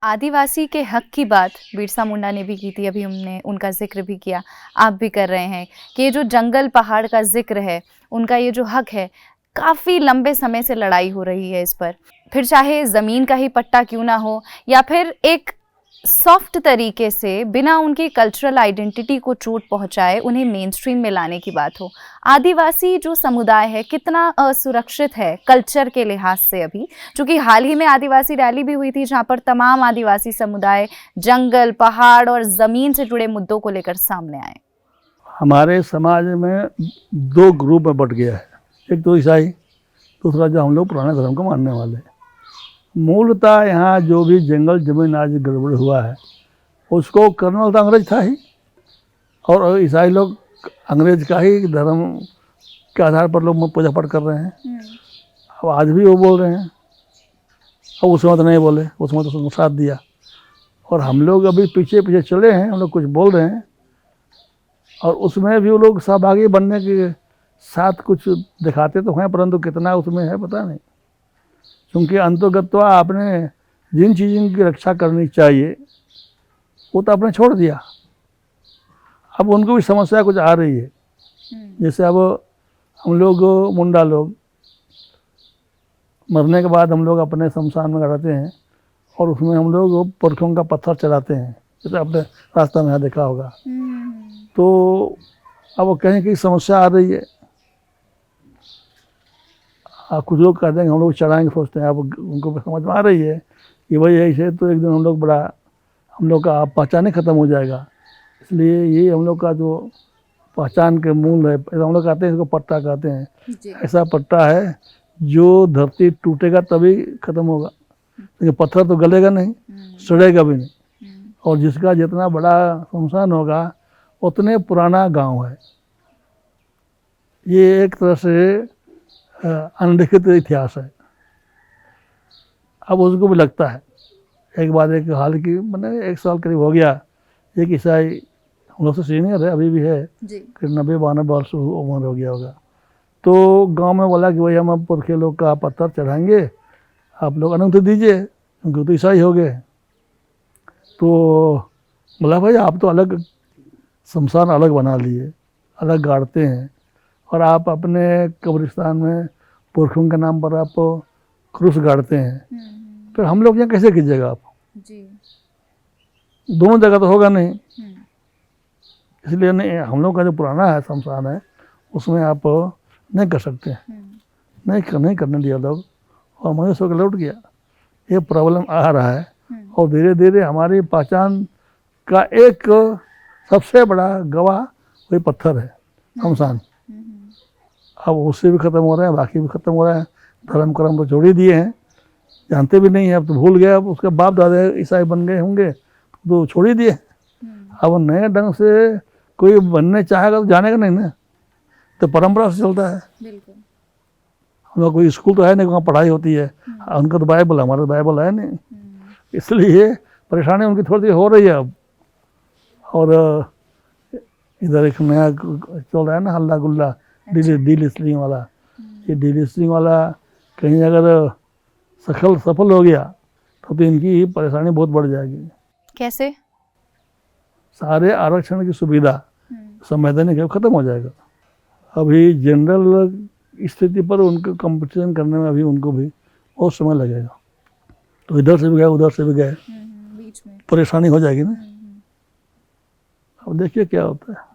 आदिवासी के हक की बात बिरसा मुंडा ने भी की थी, अभी हमने उनका ज़िक्र भी किया, आप भी कर रहे हैं कि ये जो जंगल पहाड़ का ज़िक्र है, उनका ये जो हक है, काफ़ी लंबे समय से लड़ाई हो रही है इस पर। फिर चाहे ज़मीन का ही पट्टा क्यों ना हो या फिर एक सॉफ्ट तरीके से बिना उनकी कल्चरल आइडेंटिटी को चोट पहुँचाए उन्हें मेनस्ट्रीम में लाने की बात हो। आदिवासी जो समुदाय है कितना असुरक्षित है कल्चर के लिहाज से अभी, चूँकि हाल ही में आदिवासी रैली भी हुई थी जहाँ पर तमाम आदिवासी समुदाय जंगल, पहाड़ और ज़मीन से जुड़े मुद्दों को लेकर सामने आए। हमारे समाज में 2 ग्रुप में बँट गया है। एक तो ईसाई, दूसरा जो हम लोग पुराने धर्म को मानने वाले हैं। मूलतः यहाँ जो भी जंगल ज़मीन आज गड़बड़ हुआ है, उसको करने वाला तो अंग्रेज था ही, और ईसाई लोग अंग्रेज का ही धर्म के आधार पर लोग पूजा पाठ कर रहे हैं। अब आज भी वो बोल रहे हैं, अब उस समय तो नहीं बोले, उस समय तो उसको साथ दिया, और हम लोग अभी पीछे पीछे चले हैं, हम लोग कुछ बोल रहे हैं, और उसमें भी वो लोग सहभागी बनने के साथ कुछ दिखाते तो हैं, परंतु कितना उसमें है पता नहीं। क्योंकि अंतर्गतवा आपने जिन चीज़ों की रक्षा करनी चाहिए वो तो आपने छोड़ दिया। अब उनको भी समस्या कुछ आ रही है। जैसे अब हम लोग मुंडा लोग मरने के बाद हम लोग अपने शमशान में गाड़ते हैं, और उसमें हम लोग पुरखों का पत्थर चढ़ाते हैं, जैसे आपने रास्ता में यहाँ देखा होगा। तो अब कहीं कहीं समस्या आ रही है। कुछ लोग कहते हैं कि हम लोग चढ़ाएंगे, सोचते हैं, अब उनको समझ में आ रही है कि भाई ऐसे तो एक दिन हम लोग का पहचान ही ख़त्म हो जाएगा। इसलिए ये हम लोग का जो पहचान के मूल है, हम लोग कहते हैं इसको पट्टा कहते हैं। ऐसा पट्टा है जो धरती टूटेगा तभी ख़त्म होगा, लेकिन पत्थर तो गलेगा नहीं, सड़ेगा भी नहीं। और जिसका जितना बड़ा शमशान होगा उतने पुराना गांव है। ये एक तरह से अनलिखित इतिहास है। अब उसको भी लगता है। एक बार एक हाल की मैंने 1 साल करीब हो गया, एक ईसाई हम लोग से सीनियर है, अभी भी है, करीब 90-92 वर्ष उम्र हो गया होगा। तो गांव में बोला कि भाई हम अब पुरखे लोग का पत्थर चढ़ाएंगे, आप लोग अनुमति दीजिए, क्योंकि तो ईसाई हो गए। तो बोला भाई आप तो अलग शमशान अलग बना लिए, अलग गाड़ते हैं, और आप अपने कब्रिस्तान में पुरखों के नाम पर आप क्रूस गाड़ते हैं, फिर हम लोग यहाँ कैसे कीजिएगा आप? दोनों जगह तो होगा नहीं। इसलिए नहीं, हम लोग का जो पुराना है शमशान है उसमें आप नहीं कर सकते, नहीं करने दिया लोग, और मनुष्य होकर लौट गया। ये प्रॉब्लम आ रहा है, और धीरे धीरे हमारी पहचान का एक सबसे बड़ा गवाह वही पत्थर है, शमशान। अब उससे भी ख़त्म हो रहे हैं, बाकी भी ख़त्म हो रहे हैं। धर्म कर्म तो छोड़ ही दिए हैं, जानते भी नहीं है, अब तो भूल गए। अब उसके बाप दादा ईसाई बन गए होंगे तो छोड़ ही दिए। अब नए ढंग से कोई बनने चाहेगा तो जानेगा नहीं ना, तो परंपरा से चलता है। हम लोग कोई स्कूल तो है नहीं वहाँ पढ़ाई होती है, उनका तो बाइबल, हमारा तो बाइबल है नहीं। इसलिए परेशानी उनकी थोड़ी हो रही है अब। और इधर एक नया चल रहा है ना हल्ला गुल्ला, डील स्लिंग वाला। ये डील स्लिंग वाला कहीं अगर सफल हो गया तो इनकी परेशानी बहुत बढ़ जाएगी। कैसे? सारे आरक्षण की सुविधा संवैधानिक खत्म हो जाएगा। अभी जनरल स्थिति पर उनको कंपटीशन करने में अभी उनको भी बहुत समय लगेगा। तो इधर से भी गए उधर से भी गए, बीच में परेशानी हो जाएगी ना। अब देखिए क्या होता है।